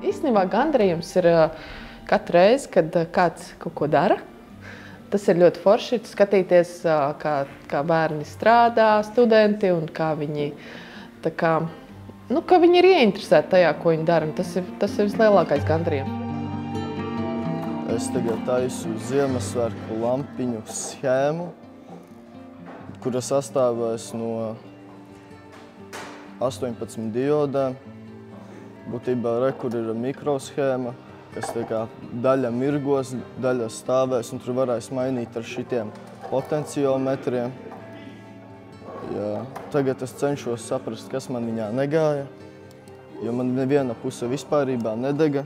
Īstenībā gandarījums ir katru reizi, kad kāds kaut ko dara. Tas ir ļoti forši skatīties, kā bērni strādā, studenti, un kā viņi, ka viņi ir ieinteresēti tajā, ko viņi dara. Tas ir vislielākais gandarījums. Es tagad taisu Ziemassvētku lampiņu schēmu, kura sastāvēs no 18 diodēm. Būtībā kur ir mikroshēma, kas daļa mirgos, daļa stāvēs, un tur varēs mainīt ar šitiem potenciometriem. Tagad es cenšos saprast, kas man viņā negāja, jo man neviena puse vispārībā nedega.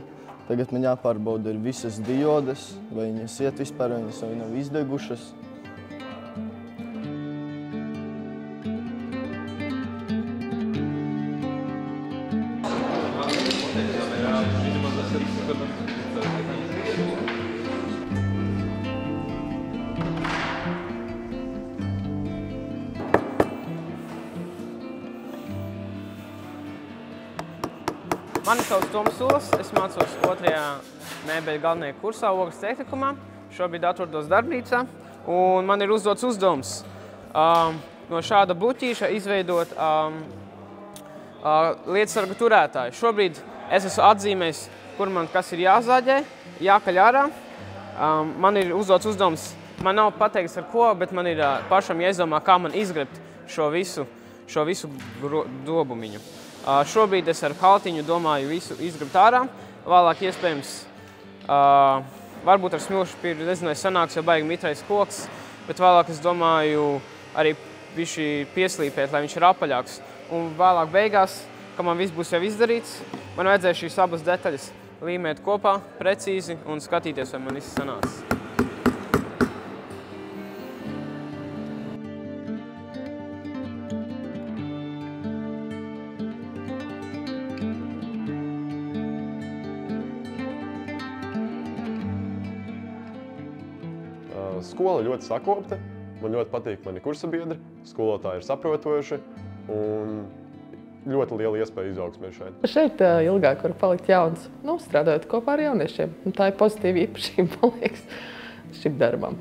Tagad man jāpārbauda ir visas diodes, vai viņas iet vispār, vai viņas nav izdegušas. Mani sauc Toms Sulas, es mācos 2. mēbeļu galvenajā kursā Ogres tehnikumā. Šobrīd atrodos darbnīcā, un man ir uzdots uzdevums no šāda buķīša izveidot lietasargu turētāju. Šobrīd es esmu atzīmējis, kur man kas ir jāzāģē, jākaļ ārā. Man ir uzdots uzdevums, man nav pateikts ar ko, bet man ir pašam jāizdomā, kā man izgrebt šo visu dobumiņu. Šobrīd es ar haltiņu domāju visu izgrebt ārā. Vēlāk iespējams, varbūt ar smilšu pirdu, nezinu, sanāks, jo baigi mitrais koks, bet vēlāk es domāju arī bišķi pieslīpēt, lai viņš ir apaļāks. Un vēlāk beigās, kad man viss būs jau izdarīts, man vajadzēs šīs abas detaļas līmēt kopā, precīzi un skatīties, vai man viss sanāks. Skola ļoti sakopta, man ļoti patīk mani kursabiedri, skolotāji ir saprotoši un ļoti liela iespēja izaugsmē šeit. Šeit ilgāk var palikt jauns, strādājot kopā ar jauniešiem. Tā ir pozitīva īpašība, man liekas, šim darbam.